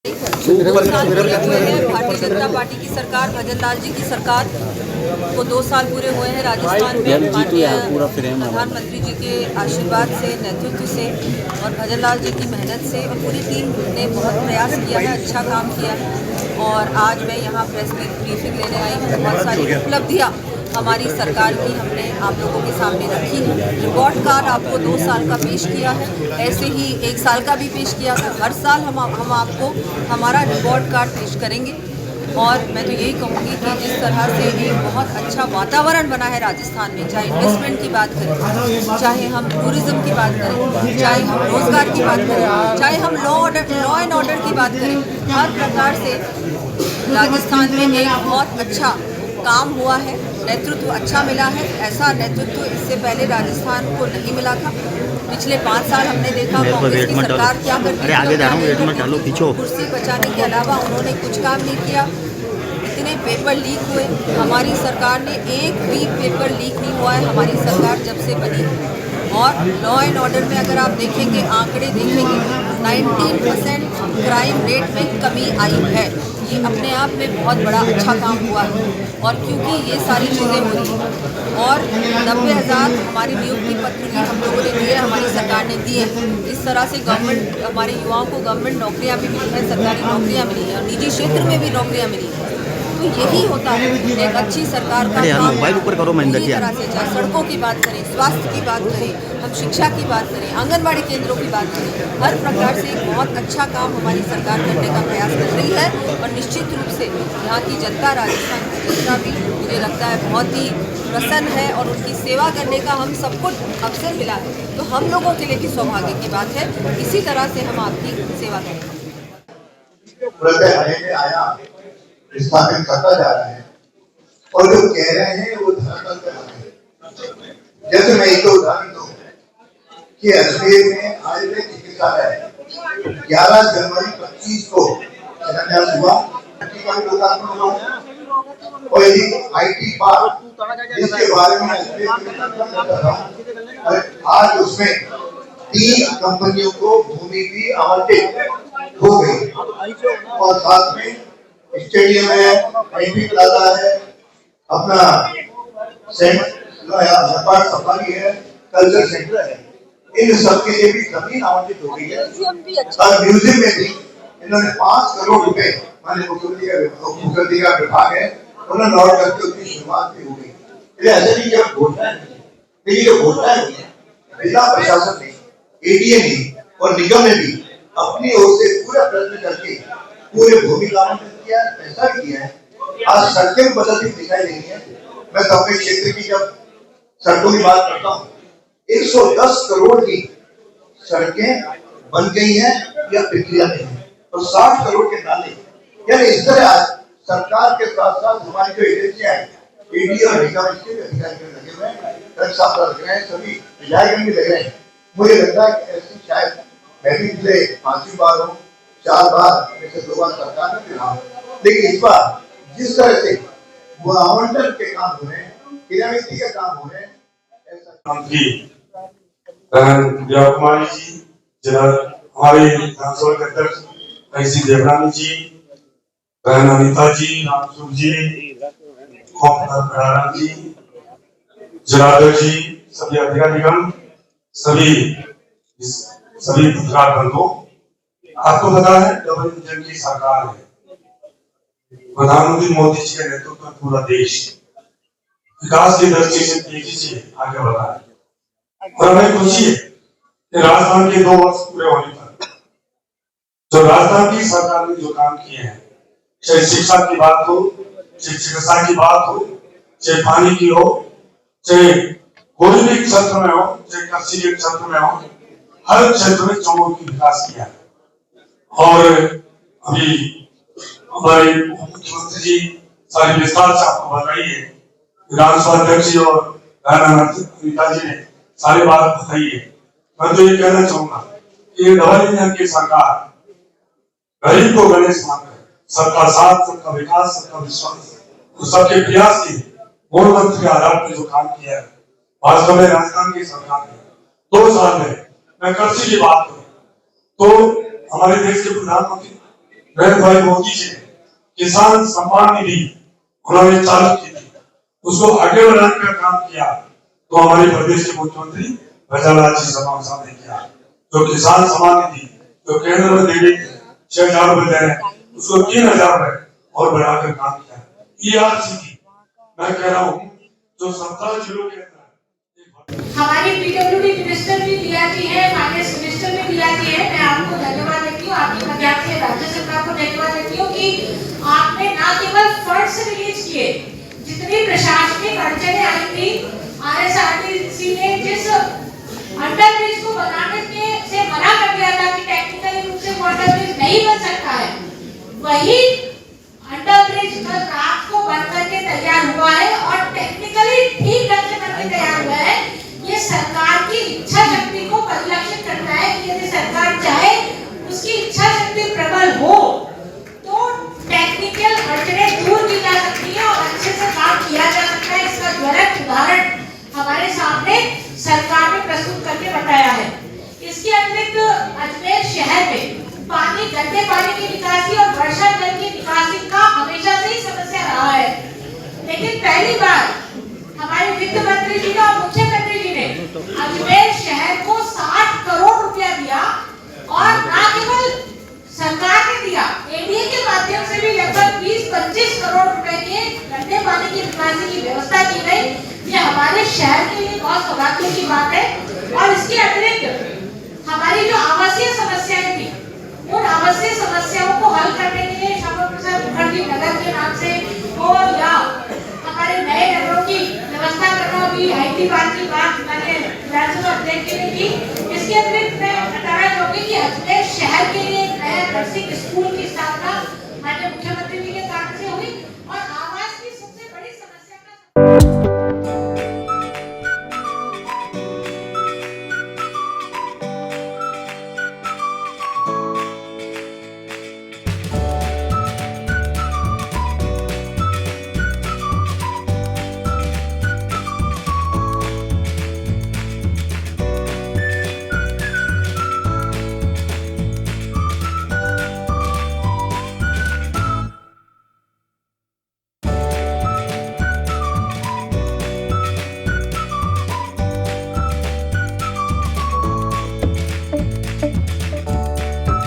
Bharatiya Janata party की सरकार, भजन लाल जी की सरकार को 2 साल पूरे हुए हैं राजस्थान में। माननीय प्रधानमंत्री जी के आशीर्वाद से, नेतृत्व से और भजन लाल जी की मेहनत से और पूरी टीम ने बहुत प्रयास किया है, अच्छा काम किया है। और आज मैं यहाँ प्रेस ब्रीफिंग लेने आई हूँ। बहुत सारी उपलब्धियाँ हमारी सरकार की हमने आप लोगों के सामने रखी है। रिपोर्ट कार्ड आपको 2 साल का पेश किया है, ऐसे ही 1 साल का भी पेश किया था। हर साल हम आपको हमारा रिपोर्ट कार्ड पेश करेंगे। और मैं तो यही कहूँगी कि जिस तरह से एक बहुत अच्छा वातावरण बना है राजस्थान में, चाहे इन्वेस्टमेंट की बात करें, चाहे हम टूरिज्म की बात करें, चाहे हम रोजगार की बात करें, चाहे हम लॉ एंड ऑर्डर की बात करें, हर प्रकार से राजस्थान में एक बहुत अच्छा काम हुआ है। नेतृत्व अच्छा मिला है। ऐसा नेतृत्व इससे पहले राजस्थान को नहीं मिला था। पिछले 5 साल हमने देखा कांग्रेस की सरकार क्या करती है, कुर्सी बचाने के अलावा उन्होंने कुछ काम नहीं किया। इतने पेपर लीक हुए, हमारी सरकार ने एक भी पेपर लीक नहीं हुआ है हमारी सरकार जब से बनी है। और लॉ एंड ऑर्डर में अगर आप देखेंगे, आंकड़े देखेंगे, 19% क्राइम रेट में कमी आई है। ये अपने आप में बहुत बड़ा अच्छा काम हुआ है। और क्योंकि ये सारी चीज़ें हो रही हैं और 90,000 हमारी नियुक्ति पत्र भी हम लोगों ने दिए, हमारी सरकार ने दिए। इस तरह से गवर्नमेंट, हमारे युवाओं को गवर्नमेंट नौकरियां भी मिली हैं, सरकारी नौकरियां मिली हैं और निजी क्षेत्र में भी नौकरियां मिली हैं। तो यही होता है एक अच्छी सरकार का काम। पूरी तरह से, चाहे सड़कों की बात करें, स्वास्थ्य की बात करें, हम शिक्षा की बात करें, आंगनबाड़ी केंद्रों की बात करें, हर प्रकार से एक बहुत अच्छा काम हमारी सरकार करने का प्रयास कर रही है। और निश्चित रूप से यहाँ की जनता, राजस्थान की जनता भी मुझे लगता है बहुत ही प्रसन्न है और उनकी सेवा करने का हम सबको अवसर मिला है। तो हम लोगों के लिए भी सौभाग्य की बात है। इसी तरह से हम आपकी सेवा करें। स्थापित करता जा रहा है और जो कह रहे हैं वो धरातल पे आ रहे हैं। जैसे मैं एक उदाहरण दूं कि अजमेर में आयुर्वेद चिकित्सालय 11 जनवरी 25 को शिलान्यास हुआ और IT पार्क जिसके बारे में आज उसमें 3 कंपनियों को भूमि भी आवंटित हो गई और साथ में स्टेडियम है, IP प्लाजा है, अपना सफारी है, कल्चर सेंटर है। इन सब के लिए भी जमीन आवंटित हो गई है और म्यूजियम में भी इन्होंने 5 करोड़ रुपए, माननीय मुख्यमंत्री का विभाग है, उन्होंने लौट करके उसकी शुरुआत भी हो गई। ऐसे नहीं जब घोषणा है, लेकिन जो घोषणा है जिला प्रशासन ने, ADA ने और निगम ने भी अपनी ओर से पूरा प्रयत्न करके पूरे भूमि का आवंटन किया है, पैसा भी किया है। आज सड़कें बदलती दिखाई देंगी है। मैं तो अपने क्षेत्र की जब सड़कों की बात करता हूँ, 110 करोड़ की सड़कें बन गई हैं या प्रक्रिया में है और 60 करोड़ के नाले। यानी इस तरह आज सरकार के साथ साथ हमारी जो एजेंसियां हैं, ADA और निगम, इसके भी अधिकारी लगे हुए हैं, लग रहे हैं, सभी विधायक भी लग रहे हैं। मुझे लगता है कि ऐसी शायद मैं भी पिछले 5वीं बार हूँ, 4 बार में से 2 बार सरकार में भी रहा, लेकिन इस बार जिस तरह से वो आवंटन के काम हो रहे हैं, क्रियान्विति के काम हो रहे हैं, मंत्री कुमारी जी, हमारे विधानसभा अध्यक्ष IC देवरानी जी, बहन अनिता जी, रामसुख जी, जी, जिलाध्यक्ष जी, सभी अधिकारीगण, सभी पत्रकार बंधुओं, आपको पता है डबल इंजन की सरकार है। प्रधानमंत्री मोदी जी के नेतृत्व में पूरा देश विकास की दृष्टि से तेजी से आगे बढ़ा है और हमें खुशी है कि राजस्थान के 2 वर्ष पूरे होने पर जो राजस्थान की सरकार ने जो काम किए हैं, चाहे शिक्षा की बात हो, चाहे चिकित्सा की बात हो, चाहे पानी की हो, चाहे कोई भी क्षेत्र में हो, चाहे कृषि के क्षेत्र में हो, हर क्षेत्र में चौमुखी विकास किया है। और अभी हमारे मुख्यमंत्री जी सारी विस्तार से आपको बताई है, विधानसभा अध्यक्ष जी और अनिता जी ने सारी बात बताई है। मैं तो ये कहना चाहूंगा कि डबल इंजन की सरकार गरीब को गणेश मानकर सबका साथ, सबका विकास, सबका विश्वास, तो सबके प्रयास की मूलमंत्र के आधार पर जो काम किया है, वास्तव में राजस्थान की सरकार ने 2 साल में, मैं कृषि की बात करूं तो हमारे देश के प्रधानमंत्री नरेंद्र भाई मोदी जी ने किसान सम्मान निधि उन्होंने चालू की थी, उसको आगे बढ़ाने का काम किया तो हमारे प्रदेश के मुख्यमंत्री भजनलाल जी साहब ने किया। जो किसान सम्मान निधि जो केंद्र में दे रही 6,000 रुपए दे रहे हैं उसको 3,000 रुपए और बढ़ाकर काम किया। ERCT मैं कह रहा हूँ जो 17 जिलों के अंदर हमारी पीडब्ल्यूडी मिनिस्टर भी दिया जी है, फाइनेंस मिनिस्टर भी दिया जी है। मैं आपको धन्यवाद देती हूँ, आपके माध्यम से राज्य सरकार को धन्यवाद देती हूँ कि आपने न केवल फंड्स रिलीज किए, जितनी प्रशासनिक अड़चने आई थी, RSRTC ने जिस अंडरब्रिज को बनाने से मना कर दिया था कि टेक्निकली रूप से वो अंडरब्रिज नहीं बन सकता है, वही अंडरब्रिज कल रात को बन करके तैयार हुआ है और टेक्निकली ठीक ढंग से बनके तैयार हुआ है। ये सरकार की इच्छा शक्ति को परिलक्षित करता है कि यदि सरकार चाहे, उसकी इच्छा शक्ति प्रबल हो तो टेक्निकल अड़चने दूर की जा सकती है और अच्छे से काम किया जा सकता है। इसका ज्वलंत उदाहरण हमारे सामने सरकार ने प्रस्तुत करके बताया है। इसके अतिरिक्त अजमेर शहर में पानी, गंदे पानी की निकासी और वर्षा जल की निकासी का हमेशा से ही समस्या रहा है, लेकिन पहली बार हमारे वित्त मंत्री जी ने और मुख्यमंत्री जी ने अजमेर शहर को 60 करोड़ रुपया दिया और न केवल सरकार ने दिया, एडीए के माध्यम से भी लगभग 20-25 करोड़ रुपए के गंदे पानी की निकासी की व्यवस्था की गई। ये हमारे शहर के लिए बहुत सौभाग्य की बात है। और इसके अतिरिक्त हमारी जो आवासीय समस्याएं थी, उन आवासीय समस्याओं को हल करने के लिए श्यामा प्रसाद मुखर्जी नगर के नाम से और या हमारे नए नगरों की व्यवस्था करना भी IT